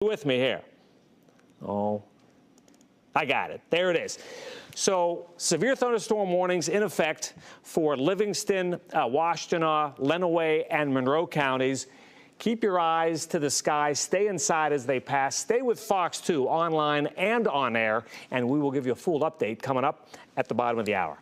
with me here. Oh, I got it. There it is. So severe thunderstorm warnings in effect for Livingston, Washtenaw, Lenawee, and Monroe counties. Keep your eyes to the sky. Stay inside as they pass. Stay with Fox 2 online and on air, and we will give you a full update coming up at the bottom of the hour.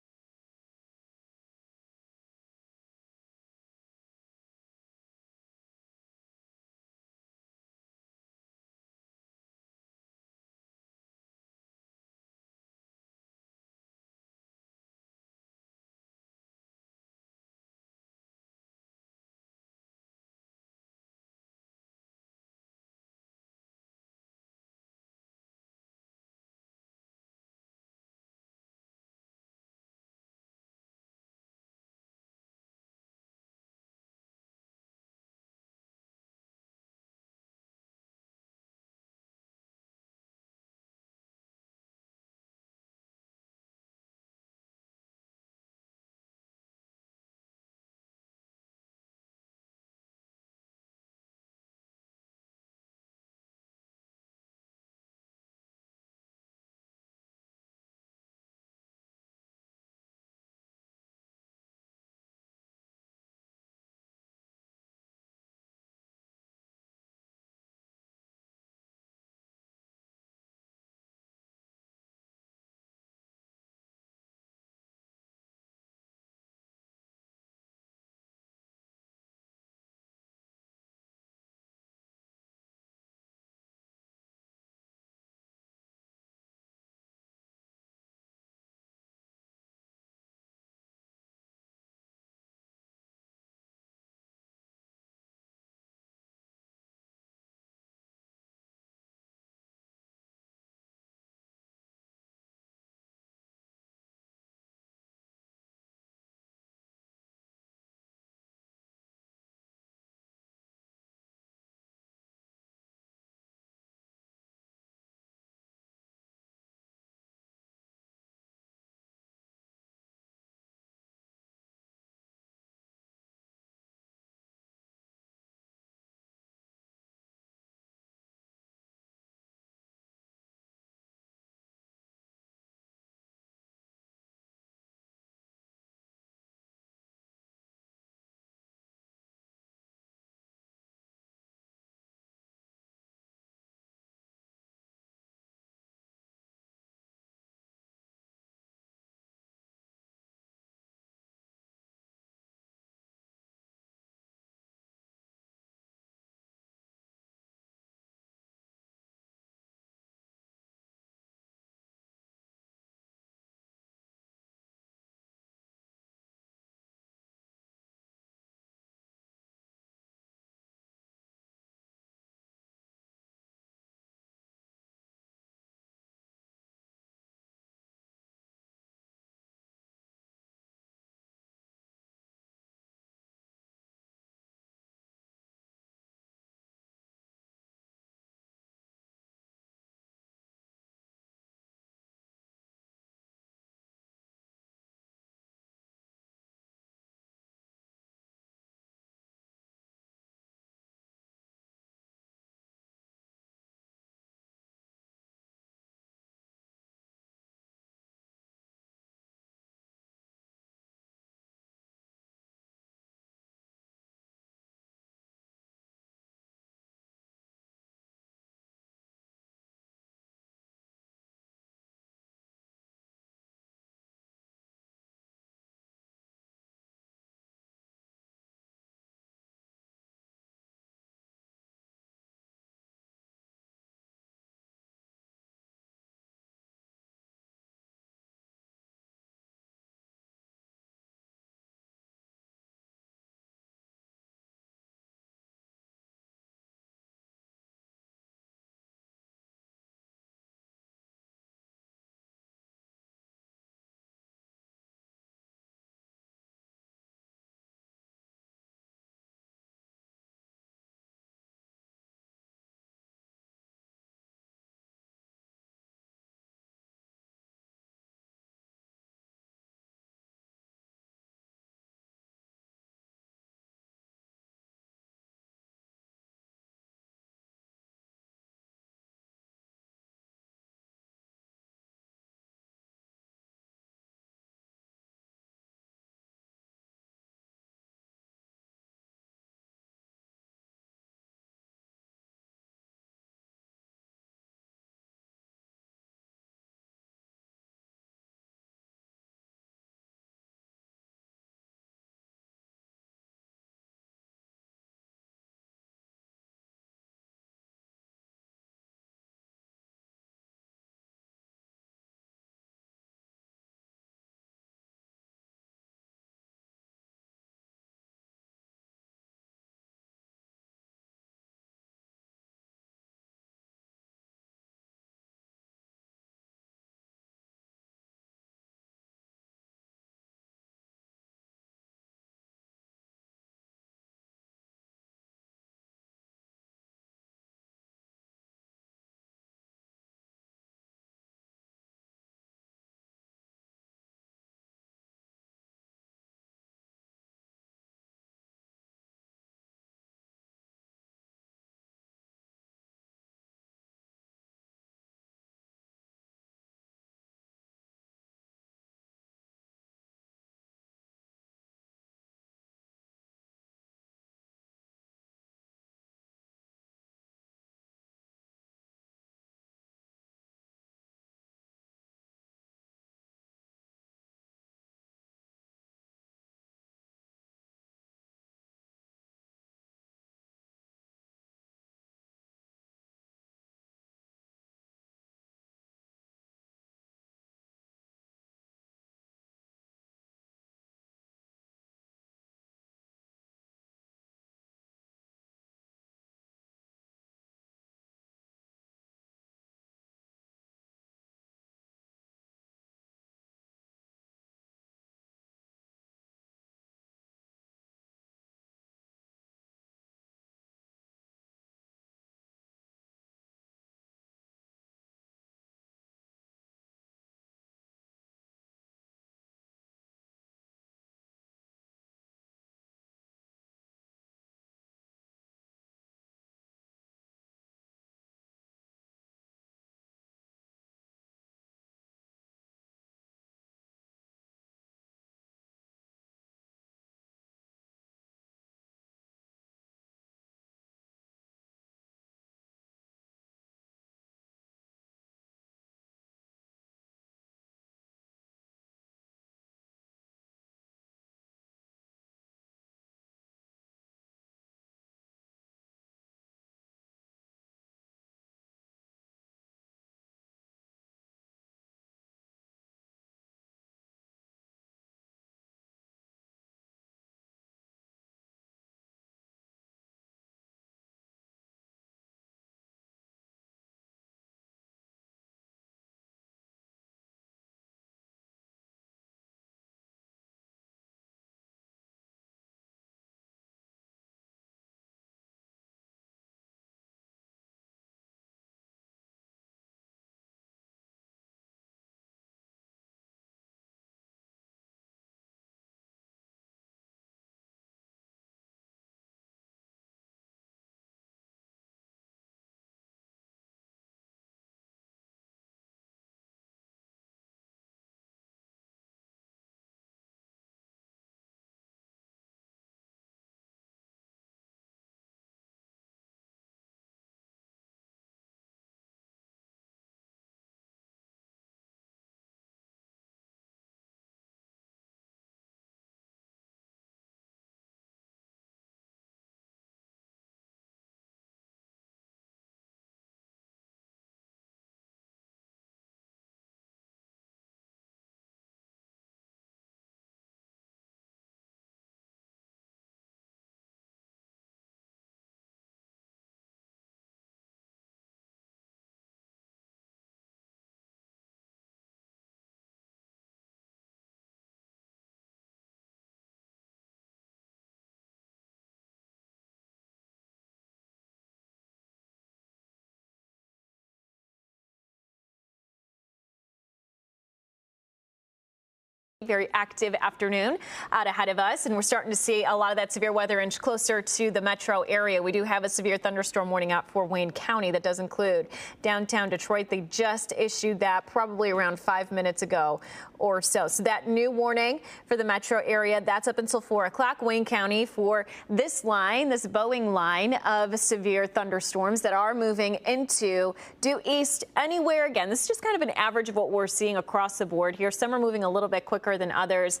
Very active afternoon out ahead of us, and we're starting to see a lot of that severe weather inch closer to the metro area. We do have a severe thunderstorm warning out for Wayne County that does include downtown Detroit. They just issued that probably around 5 minutes ago or so. So that new warning for the metro area, that's up until 4 o'clock. Wayne County for this line, this Boeing line of severe thunderstorms that are moving into due east anywhere. Again, this is just kind of an average of what we're seeing across the board here. Some are moving a little bit quicker than others.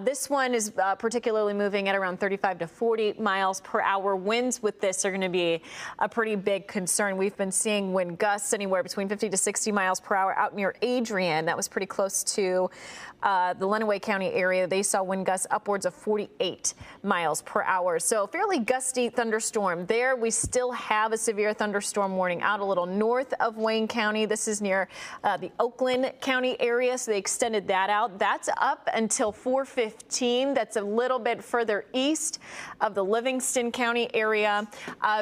This one is particularly moving at around 35 to 40 miles per hour. Winds with this are going to be a pretty big concern. We've been seeing wind gusts anywhere between 50 to 60 miles per hour out near Adrian. That was pretty close to the Lenawee County area. They saw wind gusts upwards of 48 miles per hour. So fairly gusty thunderstorm there. We still have a severe thunderstorm warning out a little north of Wayne County. This is near the Oakland County area, so they extended that out. That's up until 4:15. That's a little bit further east of the Livingston County area.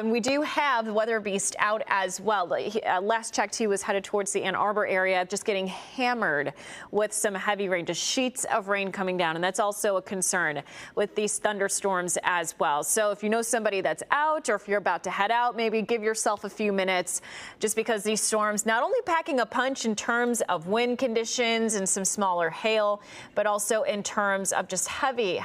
We do have the weather beast out as well. Last checked, he was headed towards the Ann Arbor area, just getting hammered with some heavy rain, just sheets of rain coming down. And that's also a concern with these thunderstorms as well. So if you know somebody that's out, or if you're about to head out, maybe give yourself a few minutes, just because these storms not only packing a punch in terms of wind conditions and some smaller hail, but also in terms of just heavy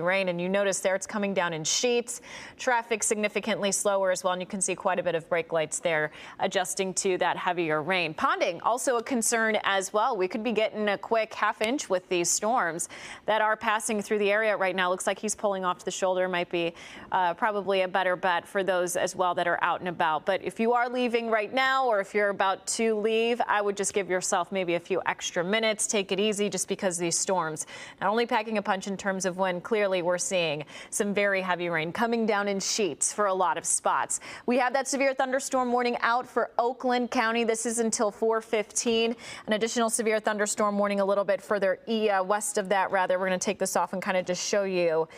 rain. And you notice there it's coming down in sheets. Traffic significantly slower as well, and you can see quite a bit of brake lights there adjusting to that heavier rain. Ponding also a concern as well. We could be getting a quick half inch with these storms that are passing through the area right now. Looks like he's pulling off to the shoulder. Might be probably a better bet for those as well that are out and about. But if you are leaving right now, or if you're about to leave, I would just give yourself maybe a few extra minutes. Take it easy, just because these storms not only packing a punch in terms of when clearly we're seeing some very heavy rain coming down in sheets for a lot of spots. We have that severe thunderstorm warning out for Oakland County. This is until 4:15. An additional severe thunderstorm warning a little bit further west of that. We're going to take this off and kind of just show you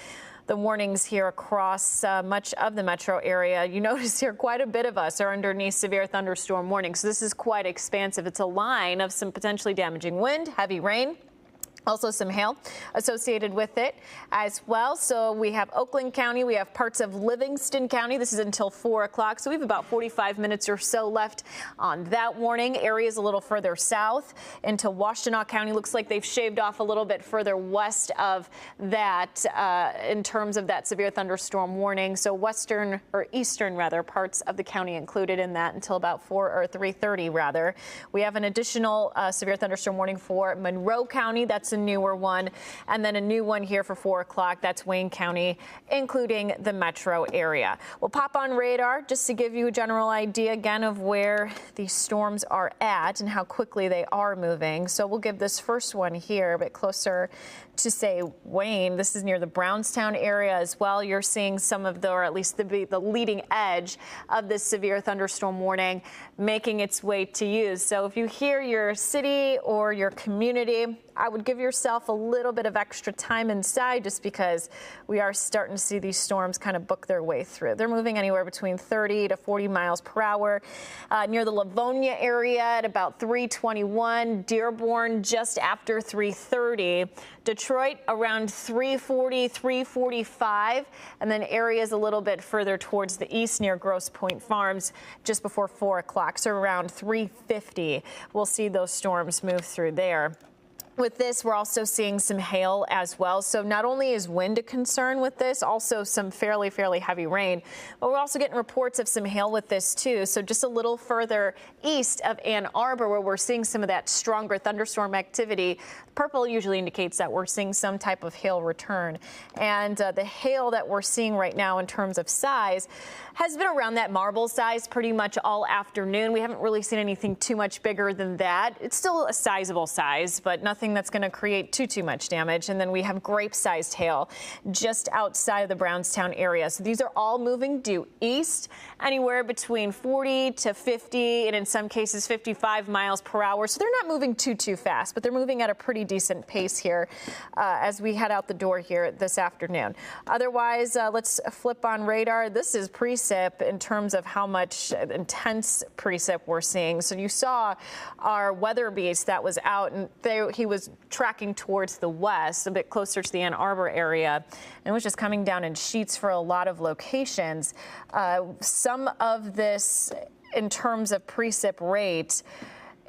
the warnings here across much of the metro area. You notice here quite a bit of us are underneath severe thunderstorm warnings. This is quite expansive. It's a line of some potentially damaging wind, heavy rain. Also some hail associated with it as well. So we have Oakland County. We have parts of Livingston County. This is until 4 o'clock. So we have about 45 minutes or so left on that warning. Areas a little further south into Washtenaw County. Looks like they've shaved off a little bit further west of that in terms of that severe thunderstorm warning. So western, or eastern rather, parts of the county included in that until about 3:30 rather. We have an additional severe thunderstorm warning for Monroe County. That's a newer one, and then a new one here for 4 o'clock. That's Wayne County, including the metro area. We'll pop on radar just to give you a general idea again of where these storms are at and how quickly they are moving. So we'll give this first one here a bit closer to, say, Wayne. This is near the Brownstown area as well. You're seeing some of the, or at least the leading edge of this severe thunderstorm warning making its way to you. So if you hear your city or your community, I would give yourself a little bit of extra time inside, just because we are starting to see these storms kind of book their way through. They're moving anywhere between 30 to 40 miles per hour. Near the Livonia area at about 3:21, Dearborn just after 3:30, Detroit around 3:40, 3:45, and then areas a little bit further towards the east near Grosse Pointe Farms just before 4 o'clock. So around 3:50, we'll see those storms move through there. With this, we're also seeing some hail as well. So not only is wind a concern with this, also some fairly heavy rain, but we're also getting reports of some hail with this too. So just a little further east of Ann Arbor, where we're seeing some of that stronger thunderstorm activity. Purple usually indicates that we're seeing some type of hail return. And the hail that we're seeing right now in terms of size has been around that marble size pretty much all afternoon. We haven't really seen anything too much bigger than that. It's still a sizable size, but nothing that's going to create too much damage. And then we have grape-sized hail just outside of the Brownstown area. So these are all moving due east, anywhere between 40 to 50, and in some cases 55 miles per hour. So they're not moving too fast, but they're moving at a pretty decent pace here as we head out the door here this afternoon. Otherwise, let's flip on radar. This is precip in terms of how much intense precip we're seeing. So you saw our weather beast that was out, and he was was tracking towards the west, a bit closer to the Ann Arbor area, and was just coming down in sheets for a lot of locations. Some of this, in terms of precip rate,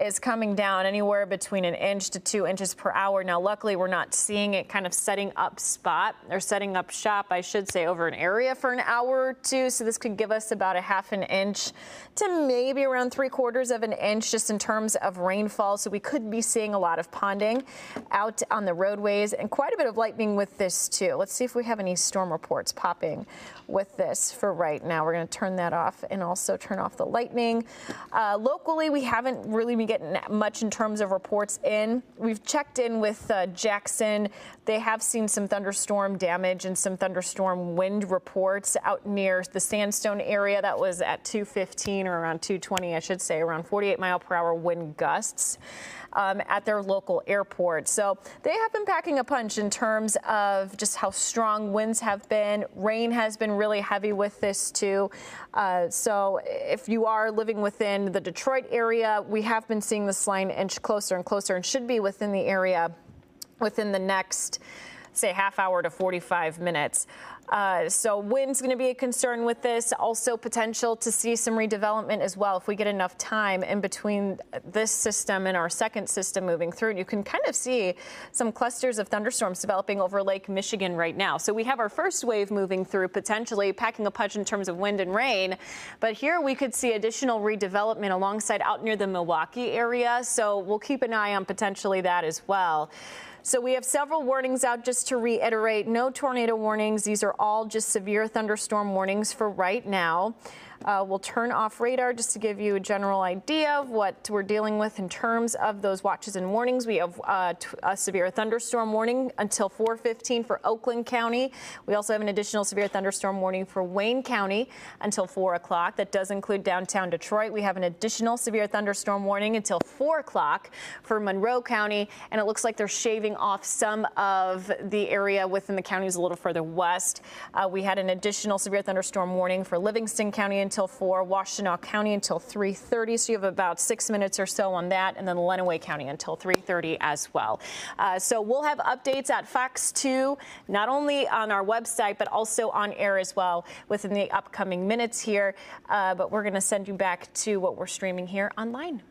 is coming down anywhere between 1 inch to 2 inches per hour. Now, luckily, we're not seeing it kind of setting up shop, I should say, over an area for an hour or two. So this could give us about a 1/2 inch to maybe around 3/4 of an inch just in terms of rainfall. So we could be seeing a lot of ponding out on the roadways and quite a bit of lightning with this too. Let's see if we have any storm reports popping with this for right now. We're going to turn that off and also turn off the lightning. Locally, we haven't really been getting much in terms of reports in. We've checked in with Jackson. They have seen some thunderstorm damage and some thunderstorm wind reports out near the Sandstone area. That was at 215 or around 220, I should say, around 48-mile-per-hour wind gusts. At their local airport. So they have been packing a punch in terms of just how strong winds have been. Rain has been really heavy with this too. So if you are living within the Detroit area, we have been seeing this line inch closer and closer and should be within the area within the next, say, half hour to 45 minutes. So wind's going to be a concern with this. Also potential to see some redevelopment as well if we get enough time in between this system and our second system moving through. And you can kind of see some clusters of thunderstorms developing over Lake Michigan right now. So we have our first wave moving through, potentially packing a punch in terms of wind and rain. But here we could see additional redevelopment alongside out near the Milwaukee area. So we'll keep an eye on potentially that as well. So we have several warnings out, just to reiterate. No tornado warnings. These are all just severe thunderstorm warnings for right now. We'll turn off radar just to give you a general idea of what we're dealing with in terms of those watches and warnings. We have a severe thunderstorm warning until 4:15 for Oakland County. We also have an additional severe thunderstorm warning for Wayne County until 4 o'clock. That does include downtown Detroit. We have an additional severe thunderstorm warning until 4 o'clock for Monroe County. And it looks like they're shaving off some of the area within the counties a little further west. We had an additional severe thunderstorm warning for Livingston County until 4, Washtenaw County until 3:30. So you have about 6 minutes or so on that, and then Lenawee County until 3:30 as well. So we'll have updates at Fox 2, not only on our website, but also on air as well within the upcoming minutes here. But we're going to send you back to what we're streaming here online.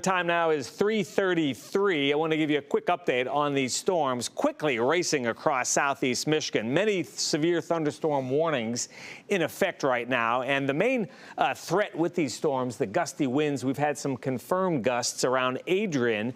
Time now is 3:33. I want to give you a quick update on these storms quickly racing across southeast Michigan. Many severe thunderstorm warnings in effect right now. And the main threat with these storms, the gusty winds, we've had some confirmed gusts around Adrian.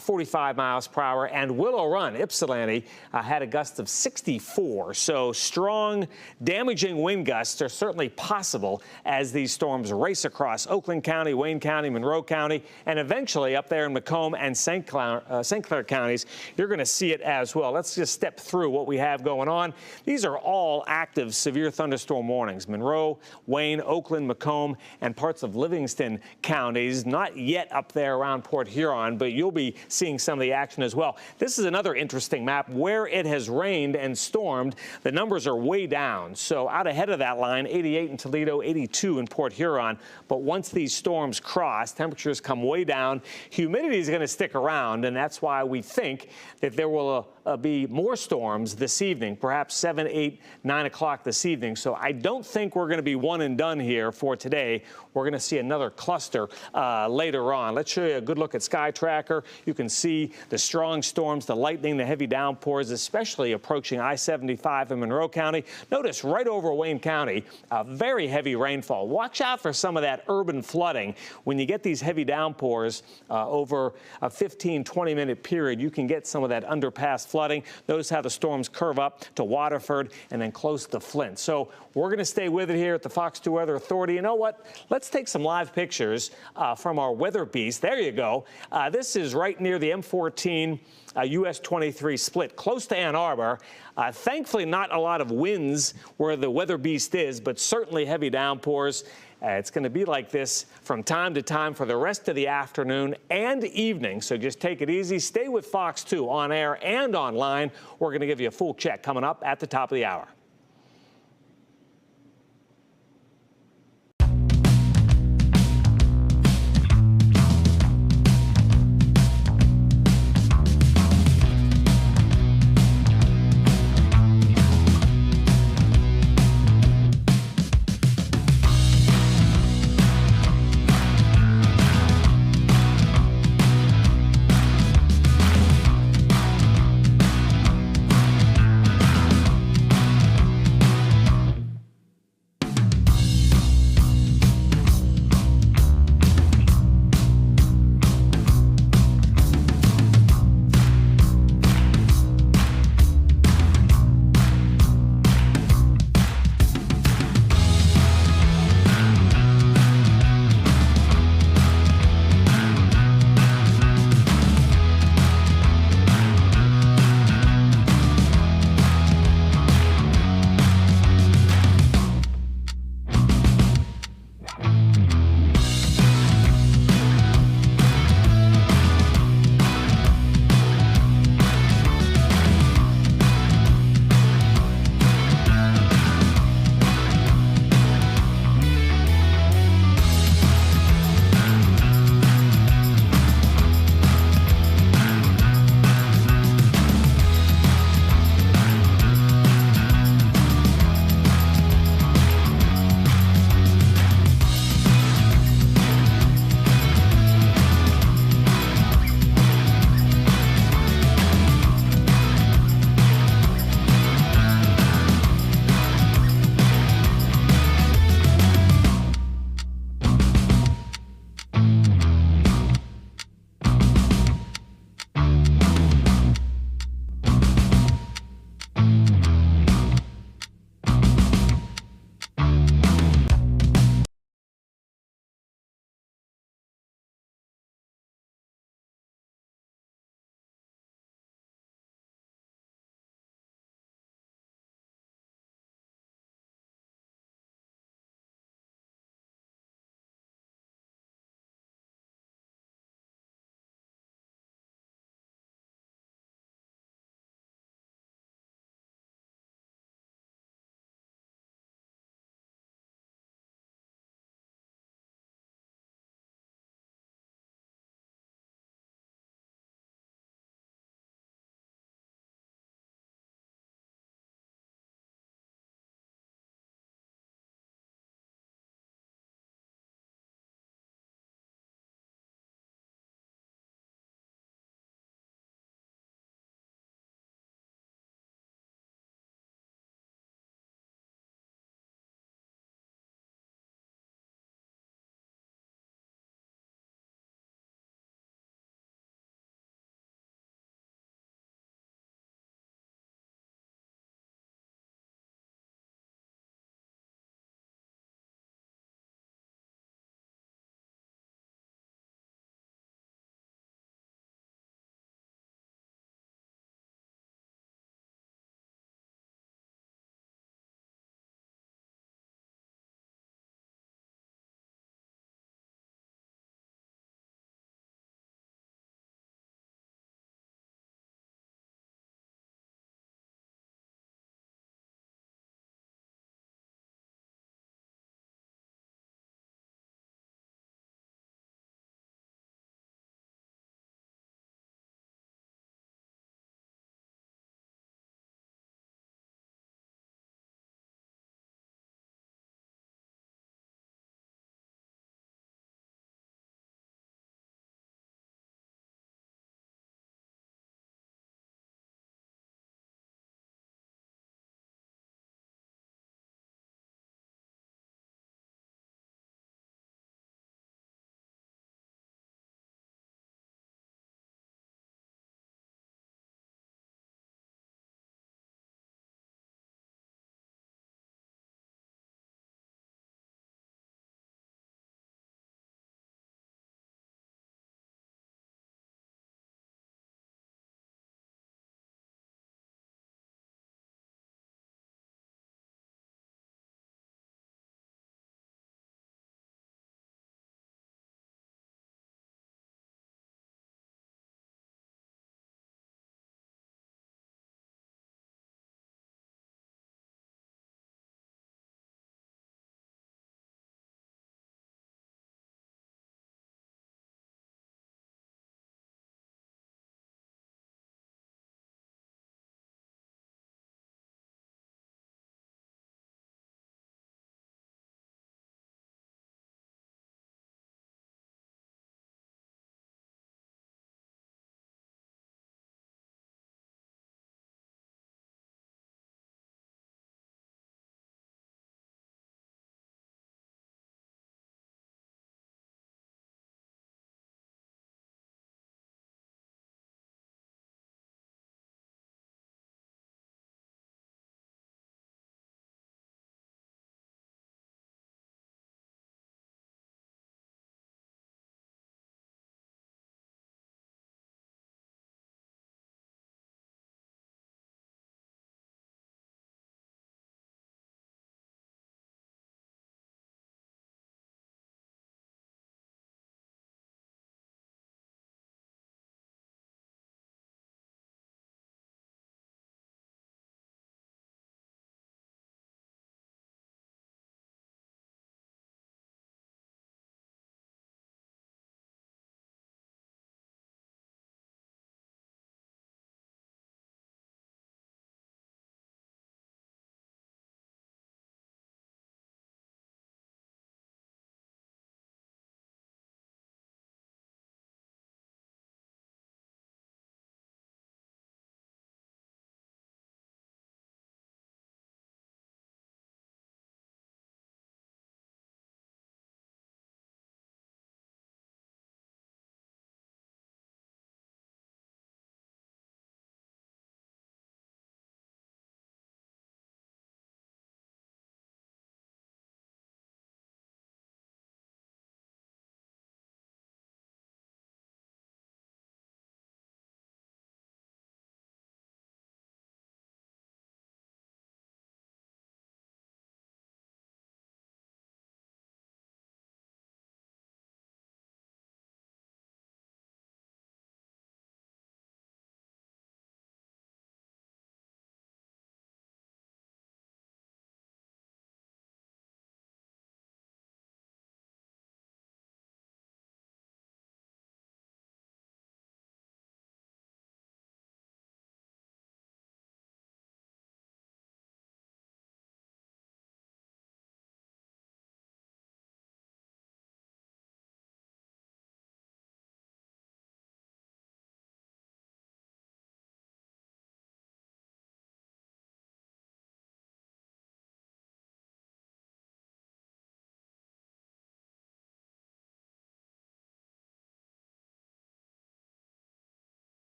45 miles per hour, and Willow Run, Ypsilanti, had a gust of 64. So strong, damaging wind gusts are certainly possible as these storms race across Oakland County, Wayne County, Monroe County, and eventually up there in Macomb and St. Clair counties. You're going to see it as well. Let's just step through what we have going on. These are all active severe thunderstorm warnings. Monroe, Wayne, Oakland, Macomb, and parts of Livingston counties. Not yet up there around Port Huron, but you'll be seeing some of the action as well. This is another interesting map where it has rained and stormed. The numbers are way down. So out ahead of that line, 88 in Toledo, 82 in Port Huron. But once these storms cross, temperatures come way down. Humidity is going to stick around, and that's why we think that there will be more storms this evening, perhaps 7, 8, 9 o'clock this evening. So I don't think we're going to be one and done here for today. We're going to see another cluster later on. Let's show you a good look at Sky Tracker. You can see the strong storms, the lightning, the heavy downpours, especially approaching I-75 in Monroe County. Notice right over Wayne County, very heavy rainfall. Watch out for some of that urban flooding. When you get these heavy downpours over a 15, 20-minute period, you can get some of that underpass flooding. Notice how the storms curve up to Waterford and then close to Flint. So we're going to stay with it here at the Fox 2 Weather Authority. You know what? Let's take some live pictures from our weather beast. There you go. This is right near the M14 US 23 split, close to Ann Arbor. Thankfully, not a lot of winds where the weather beast is, but certainly heavy downpours. It's going to be like this from time to time for the rest of the afternoon and evening. So just take it easy. Stay with Fox 2 on air and online. We're going to give you a full check coming up at the top of the hour.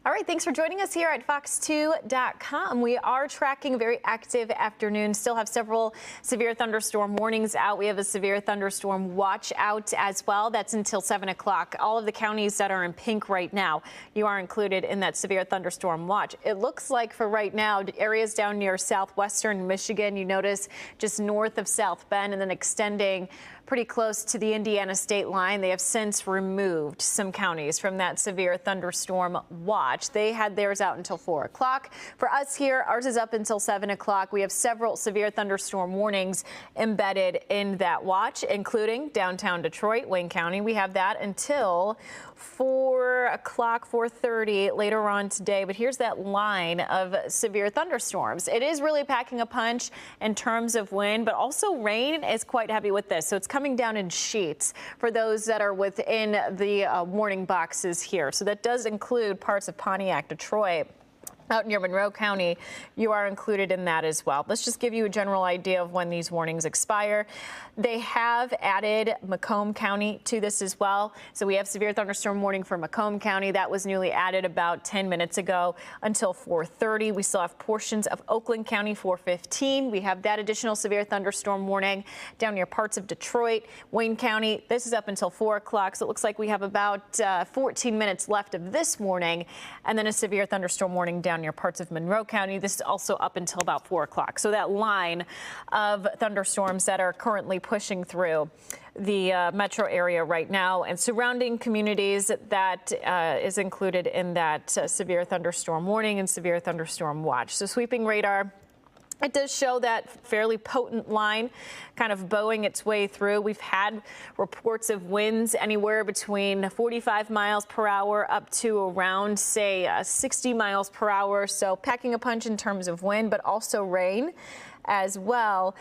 All right, thanks for joining us here at fox2.com. We are tracking a very active afternoon. Still have several severe thunderstorm warnings out. We have a severe thunderstorm watch out as well. That's until 7 o'clock. All of the counties that are in pink right now, you are included in that severe thunderstorm watch. It looks like for right now, areas down near southwestern Michigan, you notice just north of South Bend and then extending pretty close to the Indiana state line. They have since removed some counties from that severe thunderstorm watch. They had theirs out until 4 o'clock. For us here, ours is up until 7 o'clock. We have several severe thunderstorm warnings embedded in that watch, including downtown Detroit, Wayne County. We have that until 4 o'clock, 4:30 later on today. But here's that line of severe thunderstorms. It is really packing a punch in terms of wind, but also rain is quite heavy with this. So it's coming down in sheets for those that are within the warning boxes here. So that does include parts of Pontiac, Detroit. Out near Monroe County, you are included in that as well. Let's just give you a general idea of when these warnings expire. They have added Macomb County to this as well. So we have severe thunderstorm warning for Macomb County. That was newly added about 10 minutes ago until 4:30. We still have portions of Oakland County, 4:15. We have that additional severe thunderstorm warning down near parts of Detroit, Wayne County. This is up until 4 o'clock. So it looks like we have about 14 minutes left of this warning, and then a severe thunderstorm warning down near parts of Monroe County. This is also up until about 4 o'clock. So that line of thunderstorms that are currently pushing through the metro area right now and surrounding communities, that is included in that severe thunderstorm warning and severe thunderstorm watch. So sweeping radar, it does show that fairly potent line kind of bowing its way through. We've had reports of winds anywhere between 45 miles per hour up to around, say, 60 miles per hour. So packing a punch in terms of wind, but also rain as well.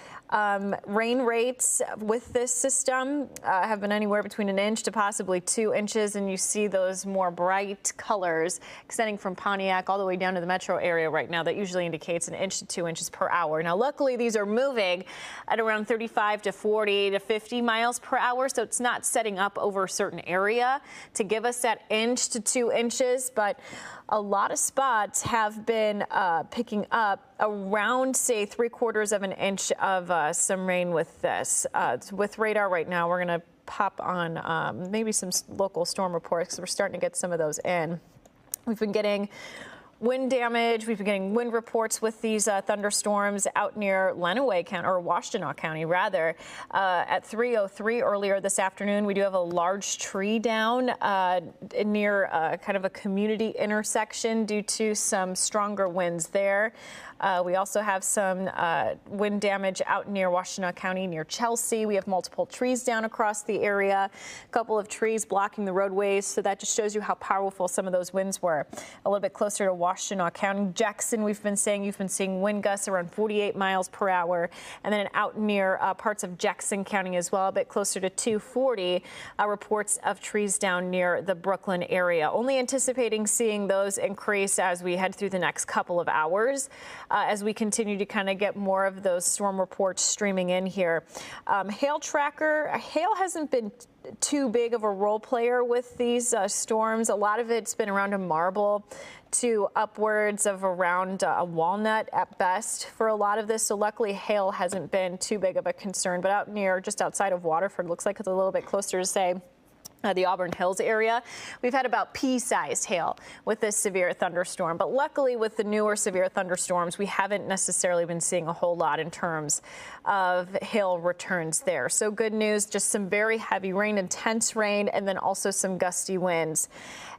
Rain rates with this system have been anywhere between 1 inch to possibly 2 inches, and you see those more bright colors extending from Pontiac all the way down to the metro area right now. That usually indicates 1 inch to 2 inches per hour. Now, luckily, these are moving at around 35 to 40 to 50 miles per hour, so it's not setting up over a certain area to give us that 1 inch to 2 inches, but a lot of spots have been picking up around, say, 3/4 of an inch of some rain with this. With radar right now, we're going to pop on maybe some local storm reports because we're starting to get some of those in. We've been getting wind damage. We've been getting wind reports with these thunderstorms out near Lenawee County, or Washtenaw County, rather. At 3:03 earlier this afternoon, we do have a large tree down near kind of a community intersection due to some stronger winds there. We also have some wind damage out near Washtenaw County, near Chelsea. We have multiple trees down across the area, a couple of trees blocking the roadways. So that just shows you how powerful some of those winds were. A little bit closer to Washtenaw County. Jackson, you've been seeing wind gusts around 48 miles per hour. And then out near parts of Jackson County as well, a bit closer to 240, reports of trees down near the Brooklyn area. Only anticipating seeing those increase as we head through the next couple of hours. As we continue to kind of get more of those storm reports streaming in here. Hail tracker, hail hasn't been too big of a role player with these storms. A lot of it's been around a marble to upwards of around a walnut at best for a lot of this. So luckily hail hasn't been too big of a concern, but out near just outside of Waterford, looks like it's a little bit closer to, say, the Auburn Hills area. We've had about pea-sized hail with this severe thunderstorm, but luckily with the newer severe thunderstorms, we haven't necessarily been seeing a whole lot in terms of hail returns there. So good news, just some very heavy rain, intense rain, and then also some gusty winds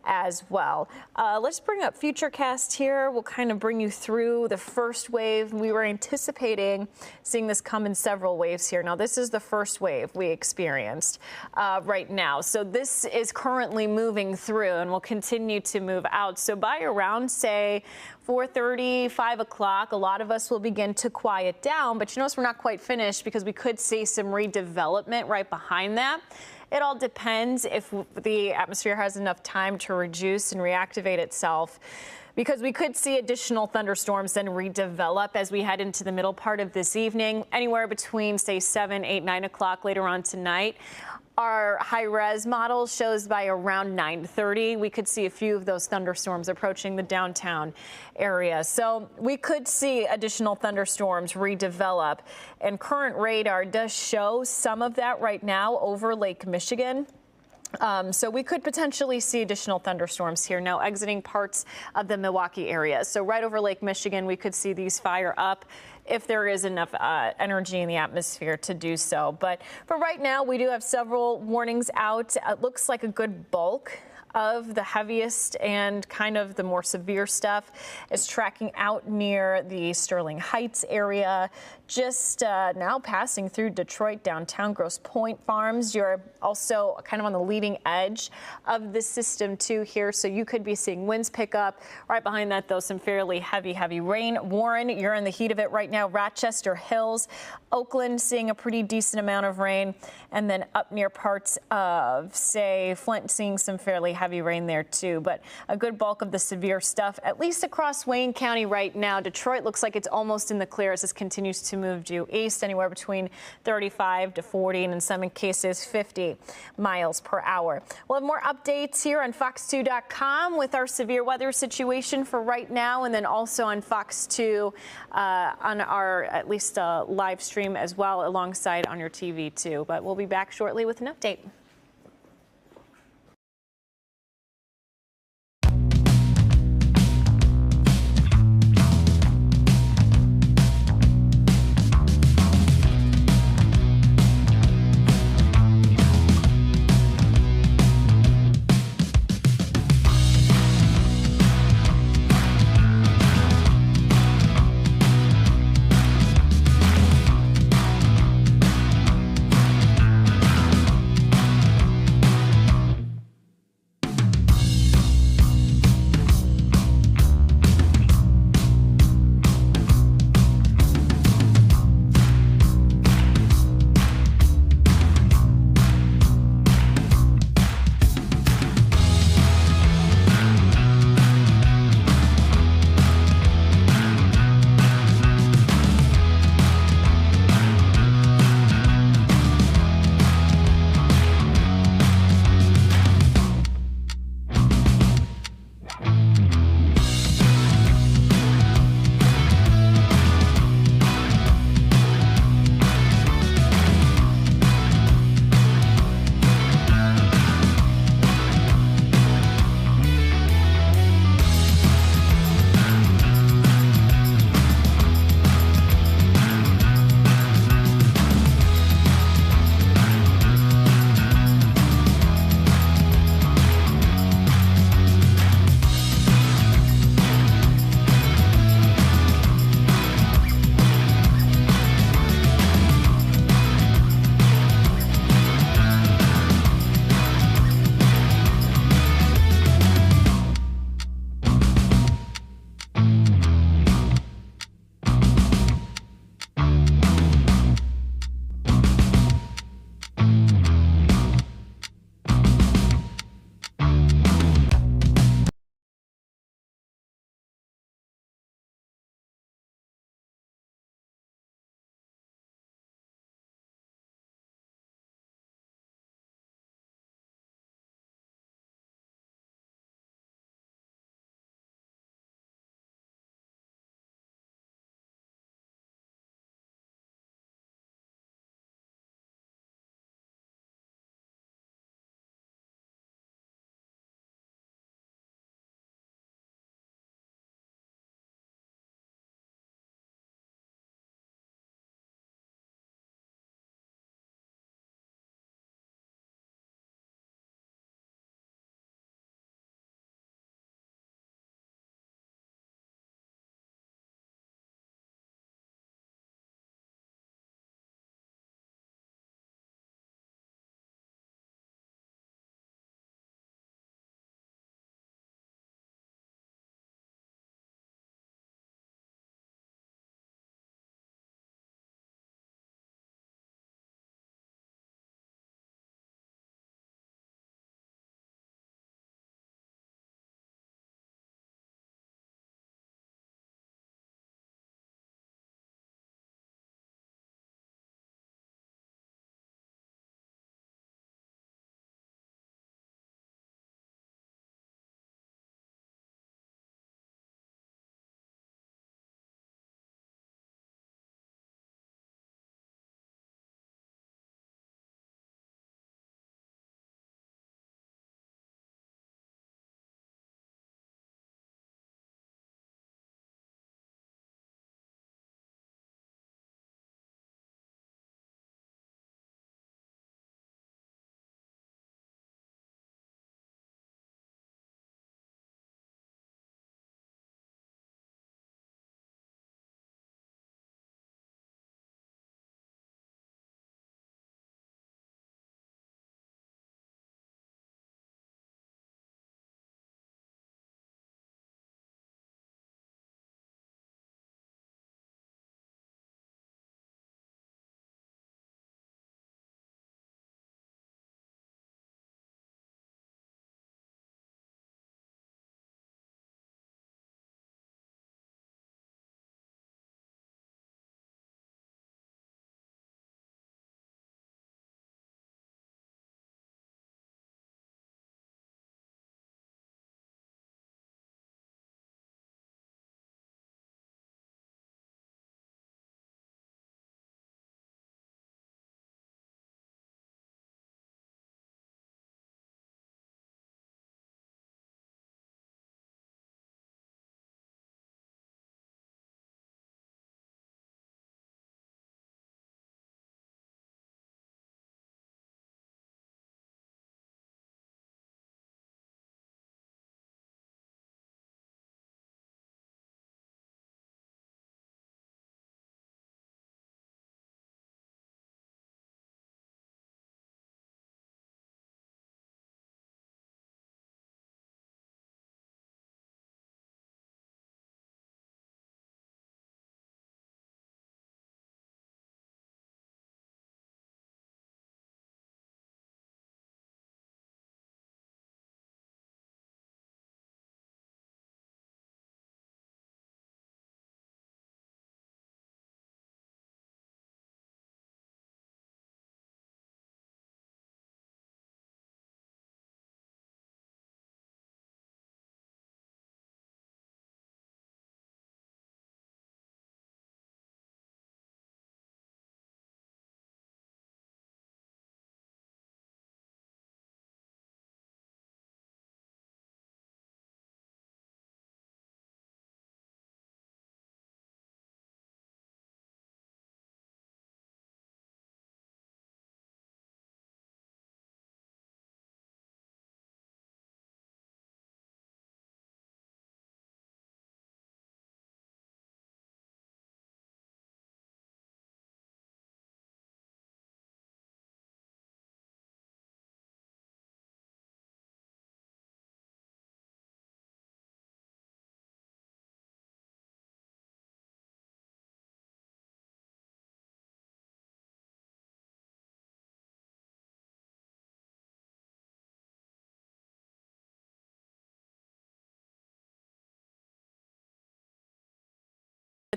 as well. Let's bring up Futurecast here. We'll kind of bring you through the first wave. We were anticipating seeing this come in several waves here. Now, this is the first wave we experienced right now. So this is currently moving through and will continue to move out. So by around, say, 4:30, 5 o'clock, a lot of us will begin to quiet down. But you notice we're not quite finished because we could see some redevelopment right behind that. It all depends if the atmosphere has enough time to reduce and reactivate itself because we could see additional thunderstorms then redevelop as we head into the middle part of this evening, anywhere between, say, 7, 8, 9 o'clock later on tonight. Our high-res model shows by around 9:30, we could see a few of those thunderstorms approaching the downtown area. So we could see additional thunderstorms redevelop. And current radar does show some of that right now over Lake Michigan. So we could potentially see additional thunderstorms here now exiting parts of the Milwaukee area. So right over Lake Michigan, we could see these fire up if there is enough energy in the atmosphere to do so. But for right now, we do have several warnings out. It looks like a good bulk of the heaviest and kind of the more severe stuff is tracking out near the Sterling Heights area, just now passing through Detroit, downtown Grosse Pointe Farms. You're also kind of on the leading edge of the system too here, so you could be seeing winds pick up. Right behind that, though, some fairly heavy rain. Warren, you're in the heat of it right now. Rochester Hills, Oakland seeing a pretty decent amount of rain, and then up near parts of, say, Flint seeing some fairly heavy rain there too, but a good bulk of the severe stuff, at least across Wayne County right now. Detroit looks like it's almost in the clear as this continues to move due east, anywhere between 35 to 40 and in some cases 50 miles per hour. We'll have more updates here on fox2.com with our severe weather situation for right now, and then also on Fox 2 on our at least live stream as well, alongside on your TV too. But we'll be back shortly with an update.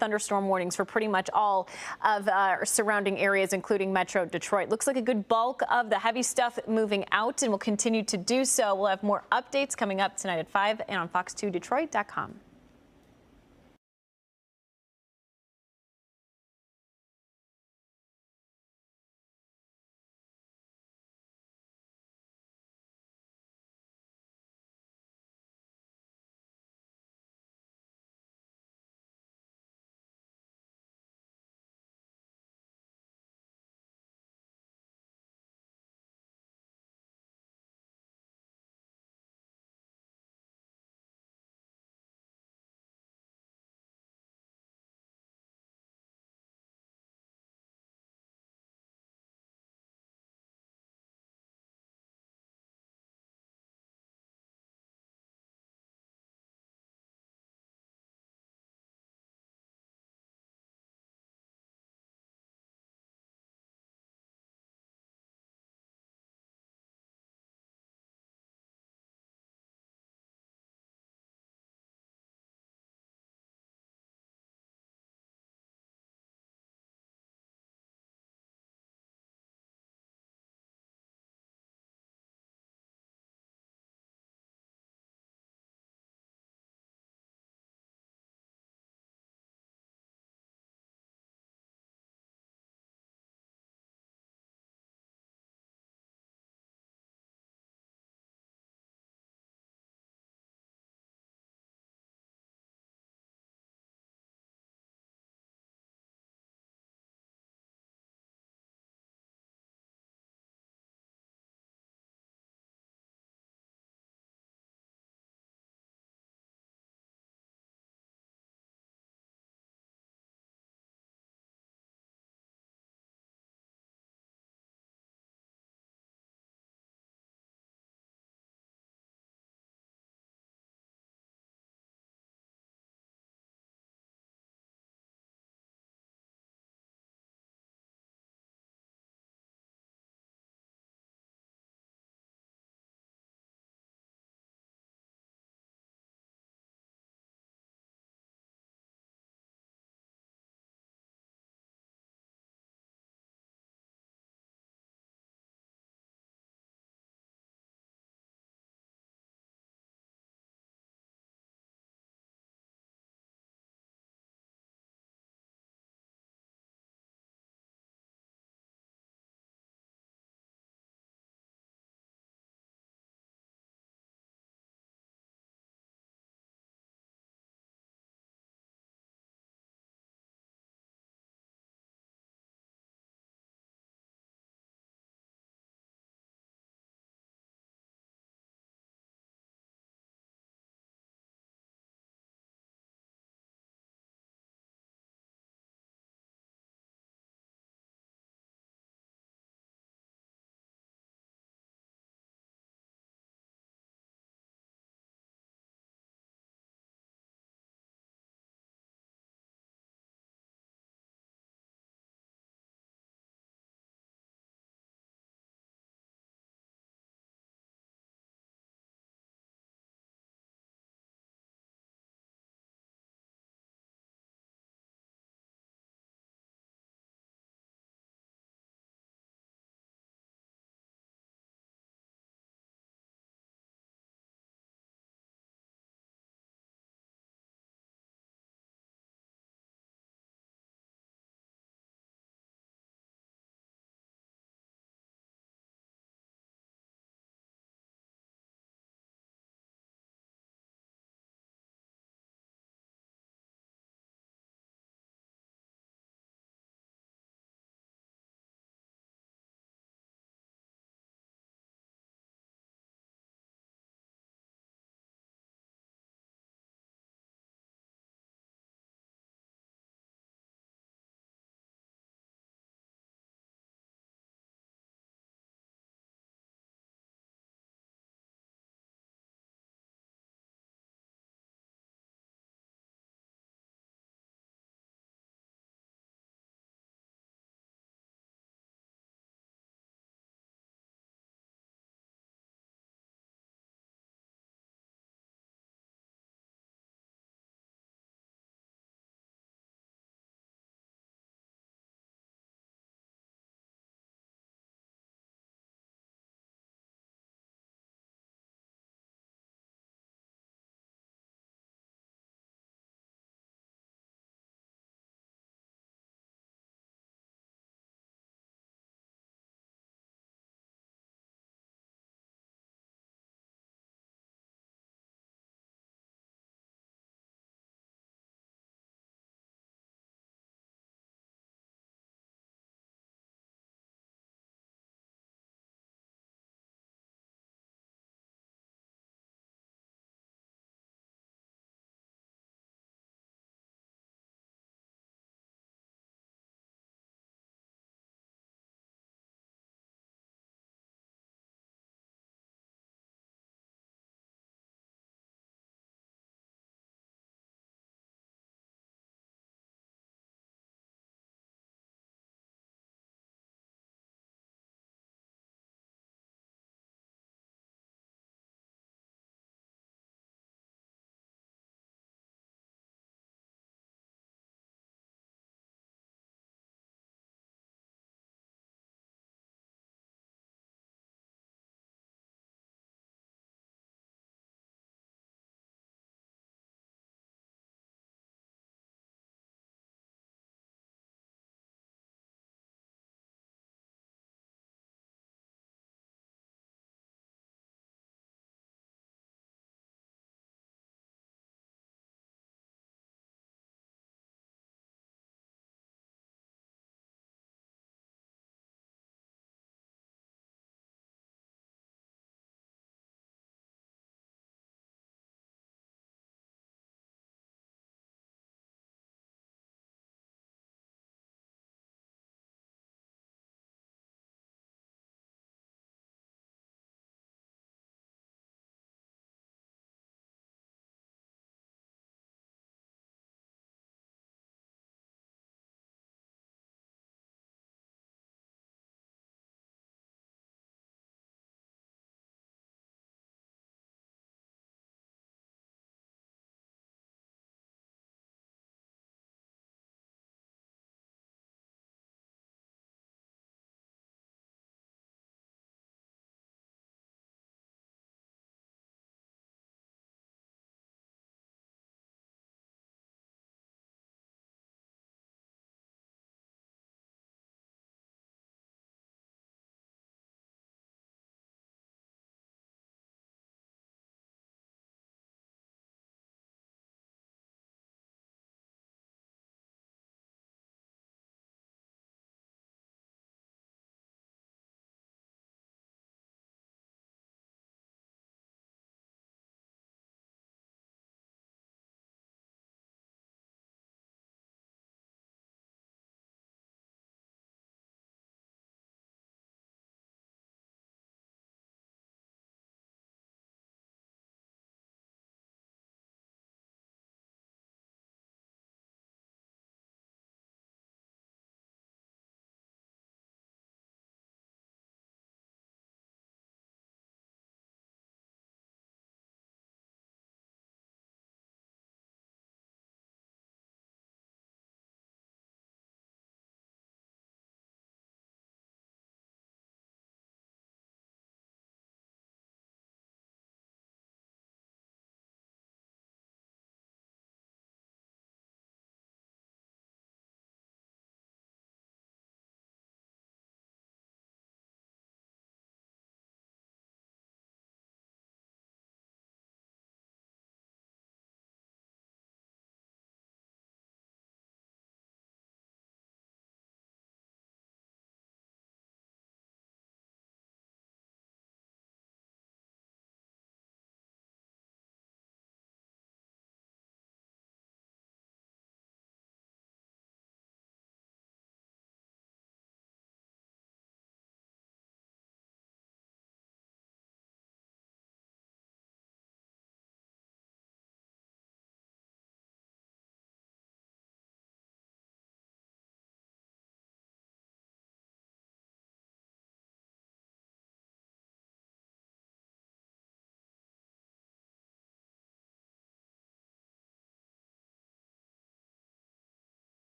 thunderstorm warnings for pretty much all of our surrounding areas, including Metro Detroit. Looks like a good bulk of the heavy stuff moving out and will continue to do so. We'll have more updates coming up tonight at 5 and on fox2detroit.com.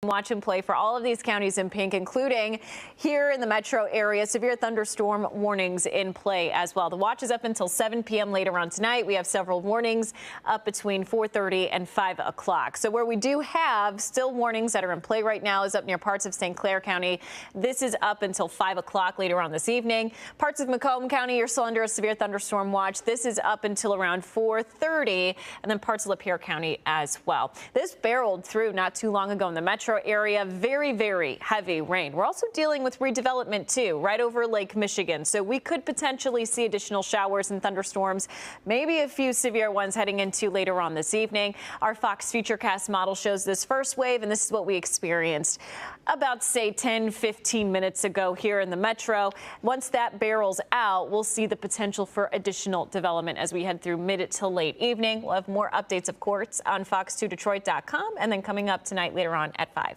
Watch and play for all of these counties in pink, including here in the metro area. Severe thunderstorm warnings in play as well. The watch is up until 7 p.m. later on tonight. We have several warnings up between 4:30 and 5 o'clock. So where we do have still warnings that are in play right now is up near parts of St. Clair County. This is up until 5 o'clock later on this evening. Parts of Macomb County are still under a severe thunderstorm watch. This is up until around 4:30, and then parts of Lapeer County as well. This barreled through not too long ago in the metro area. Very, very heavy rain. We're also dealing with redevelopment too, right over Lake Michigan. So we could potentially see additional showers and thunderstorms, maybe a few severe ones heading into later on this evening. Our Fox Futurecast model shows this first wave, and this is what we experienced about, say, 10-15 minutes ago here in the metro. Once that barrels out, we'll see the potential for additional development as we head through mid to late evening. We'll have more updates, of course, on fox2detroit.com, and then coming up tonight later on at 5.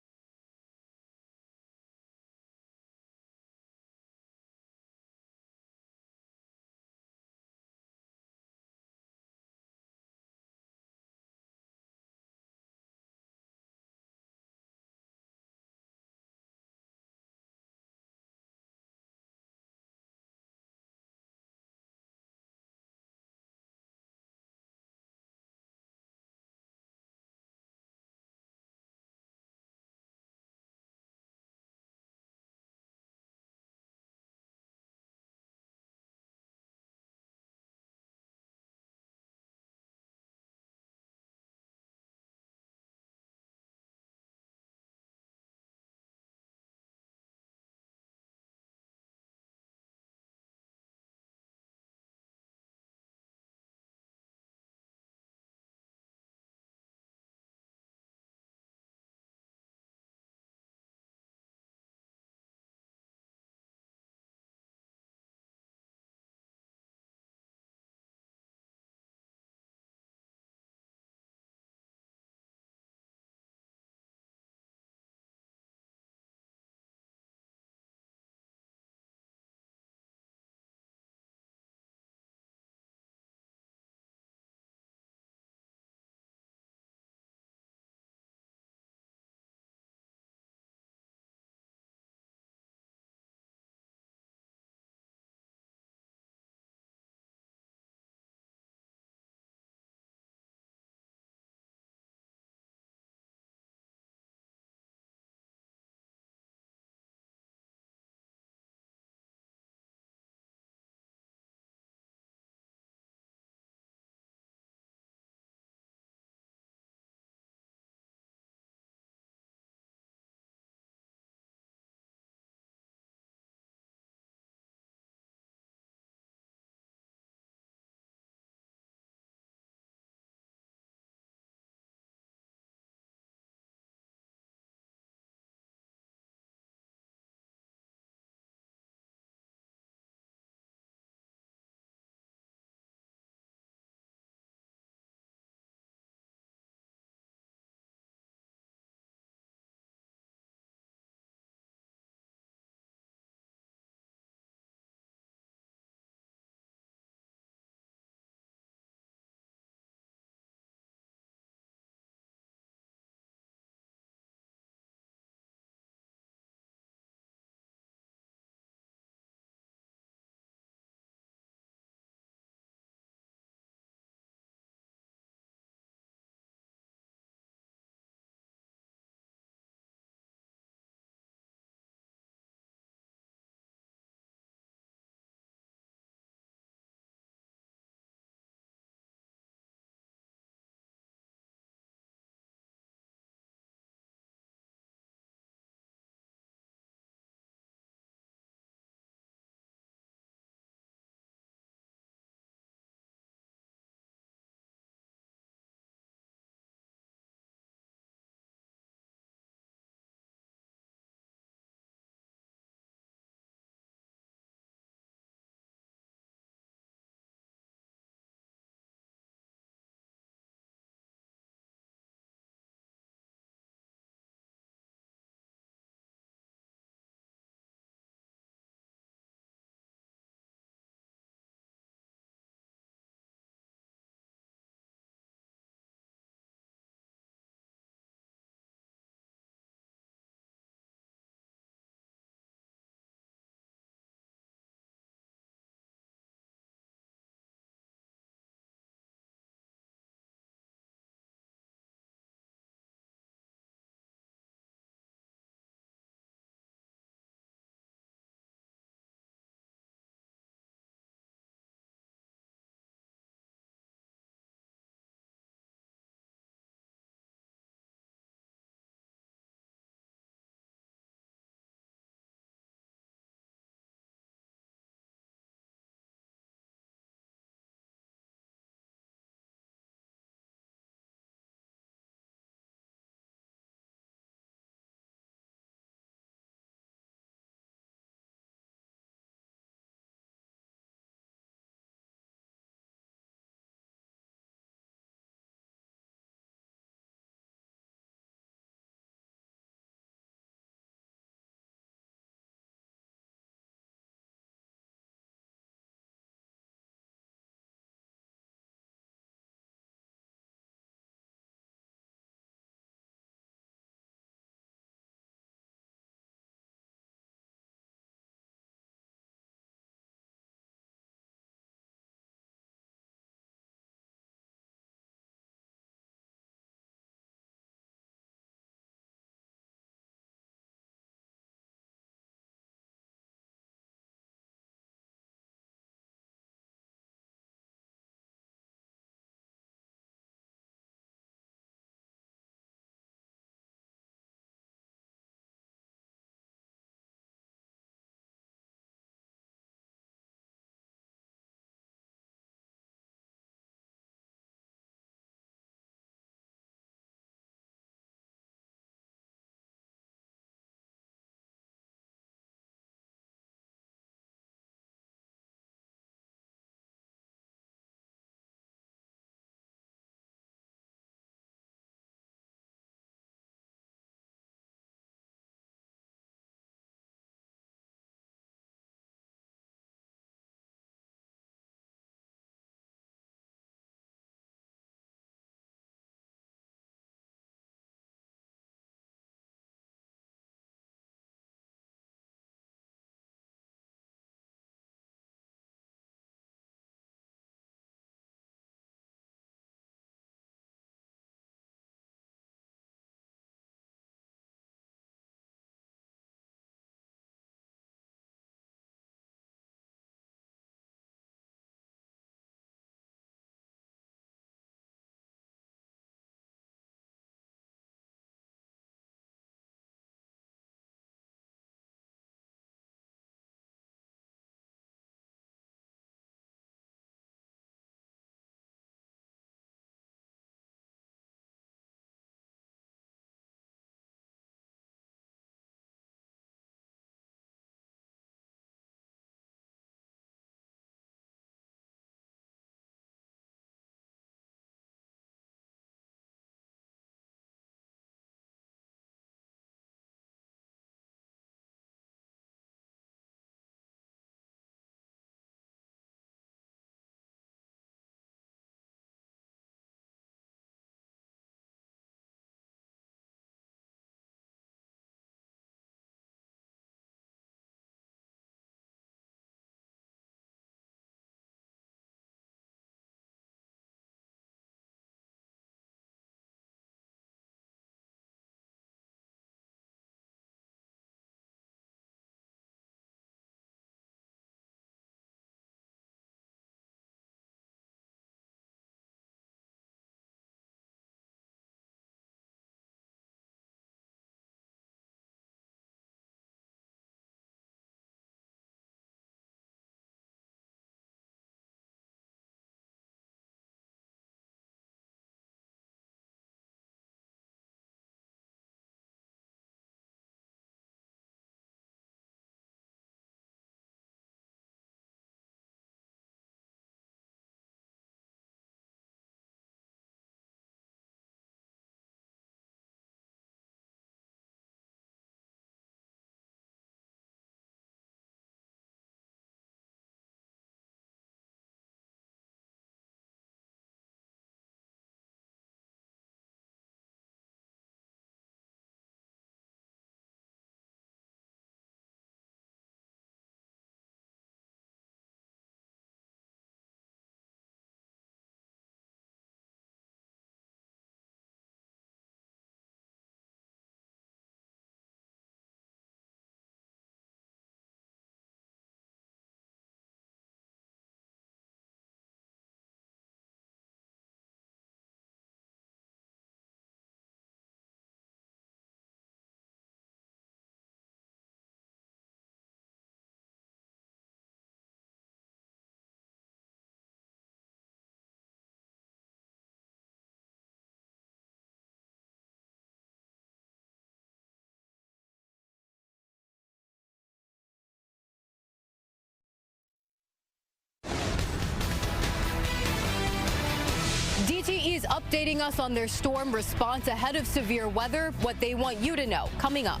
is updating us on their storm response ahead of severe weather, what they want you to know, coming up.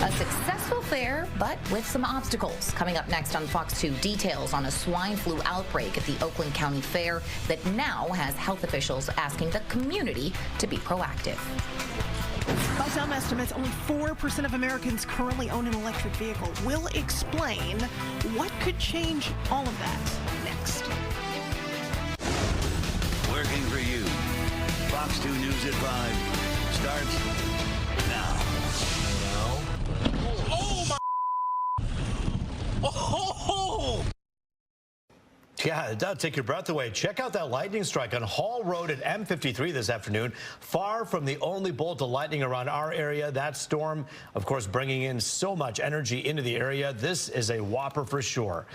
A successful fair, but with some obstacles. Coming up next on Fox 2, details on a swine flu outbreak at the Oakland County Fair that now has health officials asking the community to be proactive. By some estimates, only 4% of Americans currently own an electric vehicle. We'll explain what could change all of that next. Working for you. Fox 2 News at 5 starts now. Oh my! Oh! Yeah, it does take your breath away. Check out that lightning strike on Hall Road at M53 this afternoon. Far from the only bolt of lightning around our area. That storm, of course, bringing in so much energy into the area. This is a whopper for sure.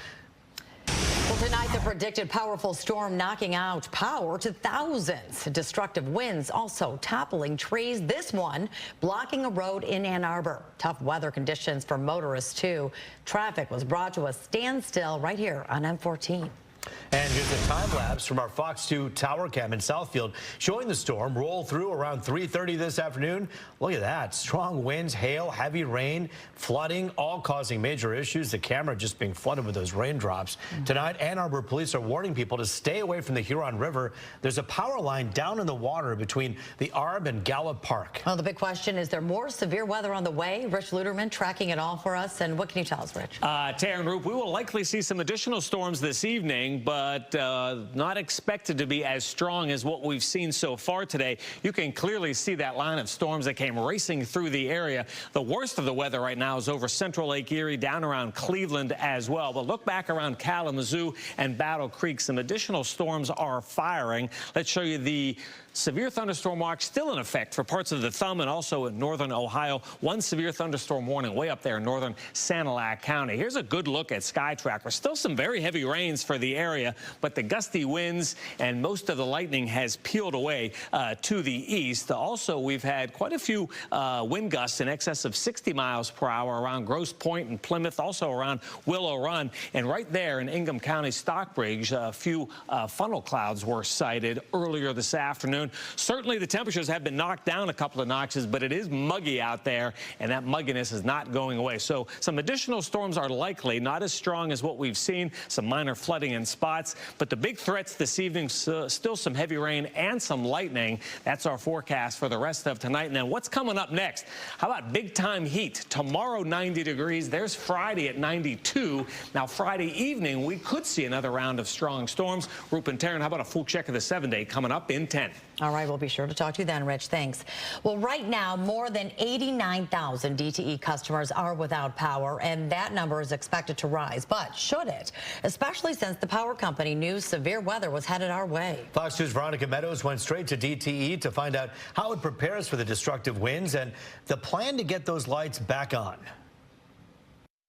Well, tonight, the predicted powerful storm knocking out power to thousands. Destructive winds also toppling trees. This one blocking a road in Ann Arbor. Tough weather conditions for motorists, too. Traffic was brought to a standstill right here on M14. And here's a time lapse from our Fox 2 tower cam in Southfield showing the storm roll through around 3:30 this afternoon. Look at that. Strong winds, hail, heavy rain, flooding, all causing major issues. The camera just being flooded with those raindrops. Tonight, Ann Arbor police are warning people to stay away from the Huron River. There's a power line down in the water between the Arb and Gallup Park. Well, the big question is there more severe weather on the way? Rich Luderman tracking it all for us. And what can you tell us, Rich? Tara and Roop, we will likely see some additional storms this evening, but not expected to be as strong as what we've seen so far today. You can clearly see that line of storms that came racing through the area. The worst of the weather right now is over central Lake Erie, down around Cleveland as well. But look back around Kalamazoo and Battle Creek. Some additional storms are firing. Let's show you the severe thunderstorm watch still in effect for parts of the Thumb and also in northern Ohio. One severe thunderstorm warning way up there in northern Sanilac County. Here's a good look at Sky Tracker. Still some very heavy rains for the area, but the gusty winds and most of the lightning has peeled away to the east. Also, we've had quite a few wind gusts in excess of 60 miles per hour around Grosse Pointe and Plymouth, also around Willow Run. And right there in Ingham County, Stockbridge, a few funnel clouds were sighted earlier this afternoon. Certainly the temperatures have been knocked down a couple of notches, but it is muggy out there, and that mugginess is not going away. So some additional storms are likely, not as strong as what we've seen, some minor flooding in spots, but the big threats this evening, still some heavy rain and some lightning. That's our forecast for the rest of tonight. And then what's coming up next? How about big time heat? Tomorrow, 90 degrees. There's Friday at 92. Now, Friday evening, we could see another round of strong storms. Roop and Taryn, how about a full check of the 7-day coming up in 10? All right, we'll be sure to talk to you then, Rich. Thanks. Well, right now, more than 89,000 DTE customers are without power, and that number is expected to rise. But should it? Especially since the power company knew severe weather was headed our way. Fox 2's Veronica Meadows went straight to DTE to find out how it prepares for the destructive winds and the plan to get those lights back on.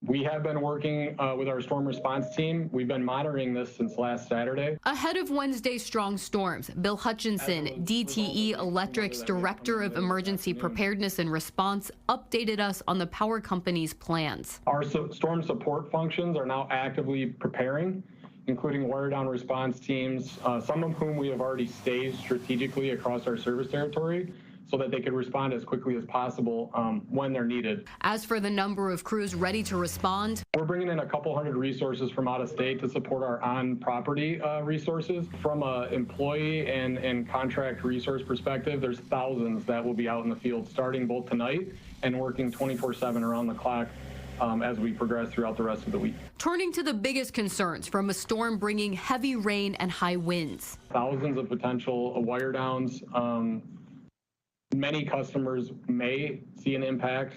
We have been working with our storm response team. We've been monitoring this since last Saturday. Ahead of Wednesday's strong storms, Bill Hutchinson, DTE Electric's Director of Emergency Preparedness and Response, updated us on the power company's plans. Our storm support functions are now actively preparing, including wire-down response teams, some of whom we have already staged strategically across our service territory, so that they could respond as quickly as possible when they're needed. As for the number of crews ready to respond, we're bringing in a couple hundred resources from out of state to support our on-property resources. From an employee and contract resource perspective, there's thousands that will be out in the field starting both tonight and working 24/7 around the clock as we progress throughout the rest of the week. Turning to the biggest concerns from a storm bringing heavy rain and high winds. Thousands of potential wire downs. Many customers may see an impact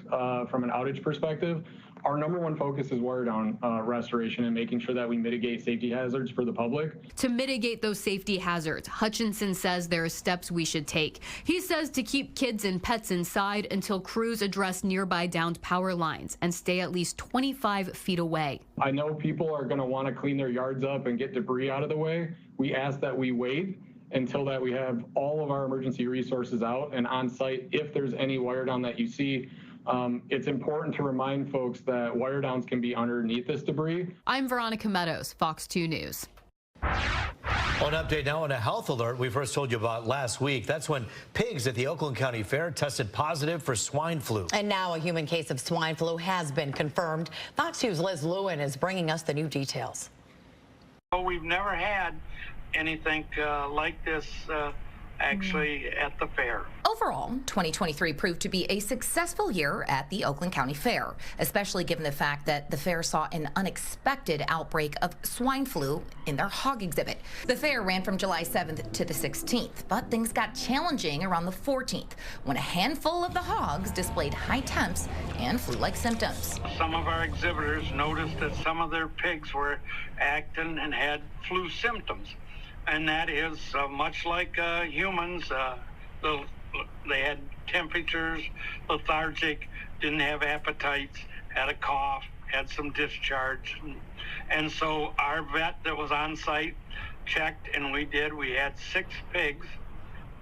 from an outage perspective. Our number one focus is wire down restoration and making sure that we mitigate safety hazards for the public. To mitigate those safety hazards, Hutchinson says there are steps we should take. He says to keep kids and pets inside until crews address nearby downed power lines and stay at least 25 feet away. I know people are going to want to clean their yards up and get debris out of the way. We ask that we wait until that we have all of our emergency resources out and on site. If there's any wire down that you see, it's important to remind folks that wire downs can be underneath this debris. I'm Veronica Meadows, Fox 2 News. An update now on a health alert we first told you about last week. That's when pigs at the Oakland County Fair tested positive for swine flu. And now a human case of swine flu has been confirmed. Fox News' Liz Lewin is bringing us the new details. Well, we've never had anything like this actually at the fair. Overall, 2023 proved to be a successful year at the Oakland County Fair, especially given the fact that the fair saw an unexpected outbreak of swine flu in their hog exhibit. The fair ran from July 7th to the 16th, but things got challenging around the 14th when a handful of the hogs displayed high temps and flu-like symptoms. Some of our exhibitors noticed that some of their pigs were acting and had flu symptoms. And that is much like humans. They had temperatures, lethargic, didn't have appetites, had a cough, had some discharge. And so our vet that was on site checked, and we had 6 pigs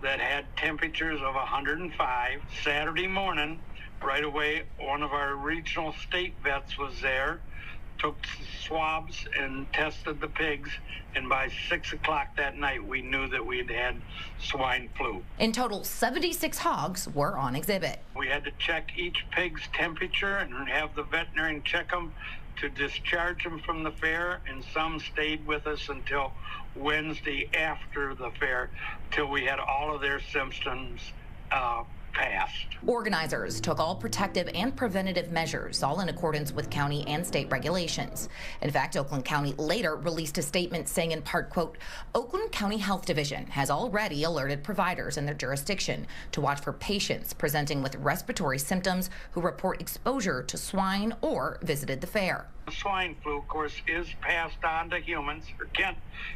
that had temperatures of 105. Saturday morning, right away, one of our regional state vets was there, took swabs and tested the pigs, and by 6 o'clock that night we knew that we had swine flu. In total, 76 hogs were on exhibit. We had to check each pig's temperature and have the veterinarian check them to discharge them from the fair, and some stayed with us until Wednesday after the fair, till we had all of their symptoms passed. Organizers took all protective and preventative measures, all in accordance with county and state regulations. In fact, Oakland County later released a statement saying in part, quote, Oakland County Health Division has already alerted providers in their jurisdiction to watch for patients presenting with respiratory symptoms who report exposure to swine or visited the fair. Swine flu, of course, is passed on to humans, or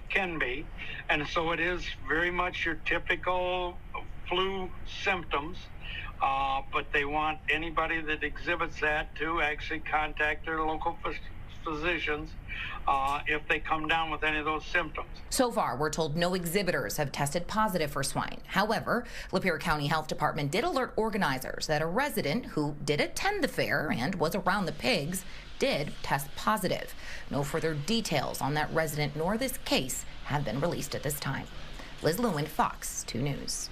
can be, and so it is very much your typical flu symptoms, but they want anybody that exhibits that to actually contact their local physicians if they come down with any of those symptoms. So far, we're told no exhibitors have tested positive for swine. However, Lapeer County Health Department did alert organizers that a resident who did attend the fair and was around the pigs did test positive. No further details on that resident nor this case have been released at this time. Liz Lewin, Fox 2 News.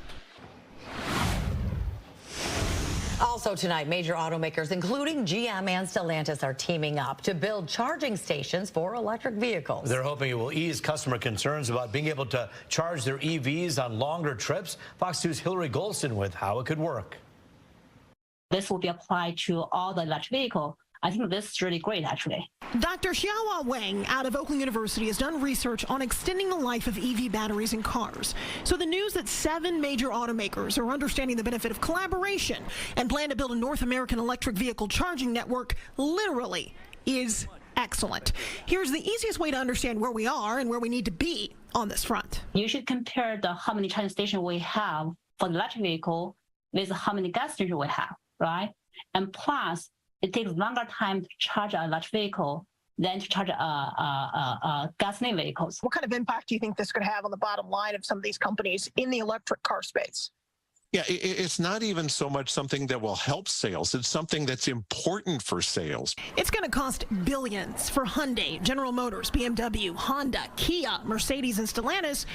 Also tonight, major automakers, including GM and Stellantis, are teaming up to build charging stations for electric vehicles. They're hoping it will ease customer concerns about being able to charge their EVs on longer trips. Fox 2's Hillary Golston with how it could work. This will be applied to all the electric vehicles. I think this is really great, actually. Dr. Xiaohua Wang out of Oakland University has done research on extending the life of EV batteries in cars. So the news that 7 major automakers are understanding the benefit of collaboration and plan to build a North American electric vehicle charging network literally is excellent. Here's the easiest way to understand where we are and where we need to be on this front. You should compare how many charging stations we have for the electric vehicle with how many gas stations we have, right? And plus, it takes longer time to charge an electric vehicle than to charge gasoline vehicles. What kind of impact do you think this could have on the bottom line of some of these companies in the electric car space? Yeah, it's not even so much something that will help sales. It's something that's important for sales. It's going to cost billions for Hyundai, General Motors, BMW, Honda, Kia, Mercedes, and Stellantis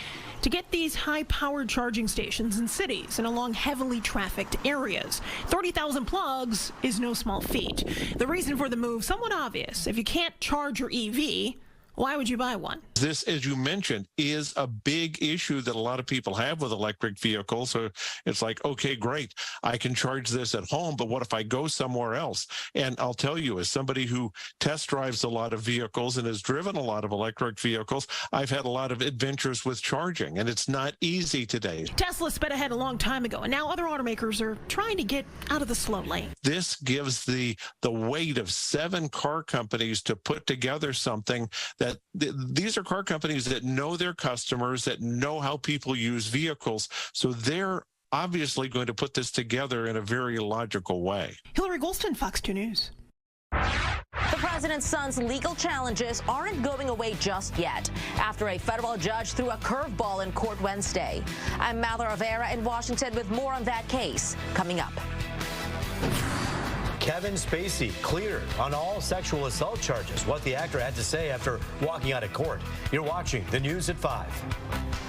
to get these high-powered charging stations in cities and along heavily trafficked areas. 30,000 plugs is no small feat. The reason for the move, somewhat obvious. If you can't charge your EV, why would you buy one? This, as you mentioned, is a big issue that a lot of people have with electric vehicles. So it's like, okay, great, I can charge this at home, but what if I go somewhere else? And I'll tell you, as somebody who test drives a lot of vehicles and has driven a lot of electric vehicles, I've had a lot of adventures with charging, and it's not easy today. Tesla sped ahead a long time ago, and now other automakers are trying to get out of the slow lane. This gives the weight of 7 car companies to put together something that these are car companies that know their customers, that know how people use vehicles. So they're obviously going to put this together in a very logical way. Hillary Golston, Fox 2 News. The president's son's legal challenges aren't going away just yet after a federal judge threw a curveball in court Wednesday. I'm Mallory Rivera in Washington with more on that case coming up. Kevin Spacey cleared on all sexual assault charges. What the actor had to say after walking out of court. You're watching the news at 5.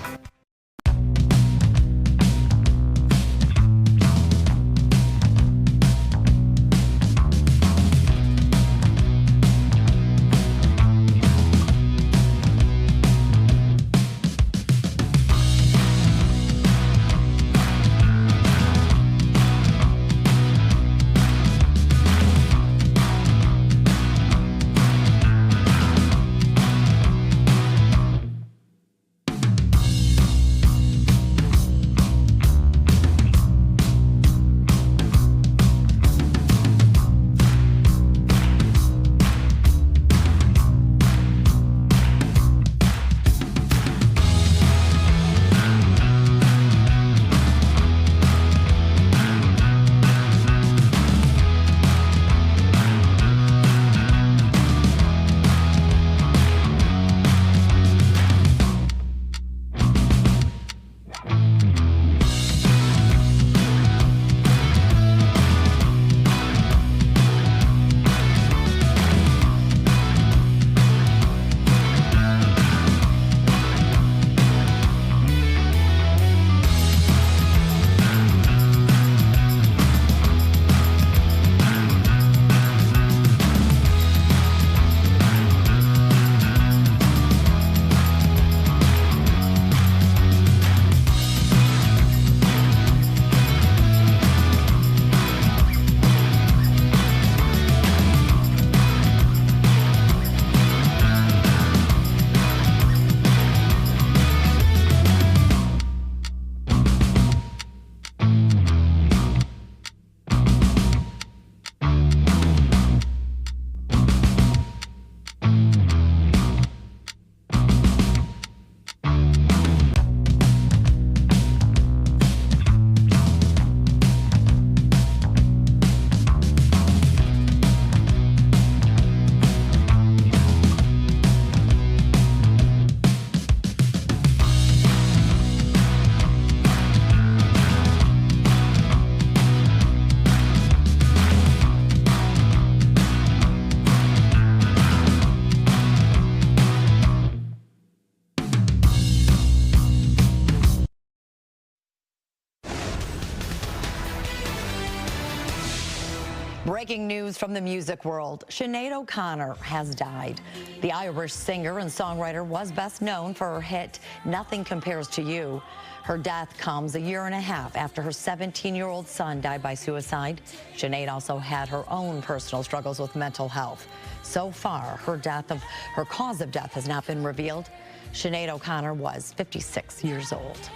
Breaking news from the music world. Sinead O'Connor has died. The Irish singer and songwriter was best known for her hit, Nothing Compares to You. Her death comes a year and a half after her 17-year-old son died by suicide. Sinead also had her own personal struggles with mental health. So far, her cause of death has not been revealed. Sinead O'Connor was 56 years old.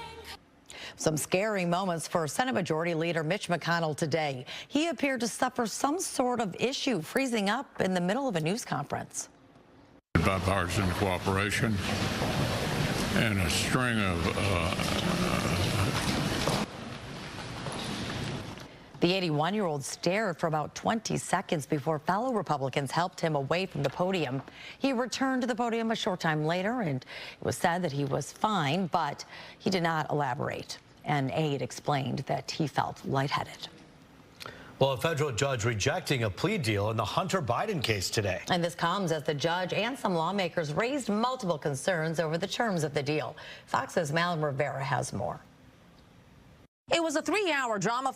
Some scary moments for Senate Majority Leader Mitch McConnell today. He appeared to suffer some sort of issue, freezing up in the middle of a news conference. Bipartisan cooperation and a string of The 81-year-old stared for about 20 seconds before fellow Republicans helped him away from the podium. He returned to the podium a short time later, and it was said that he was fine, but he did not elaborate. An aide explained that he felt lightheaded. Well, a federal judge rejecting a plea deal in the Hunter Biden case today. And this comes as the judge and some lawmakers raised multiple concerns over the terms of the deal. Fox's Malin Rivera has more. It was a 3-hour drama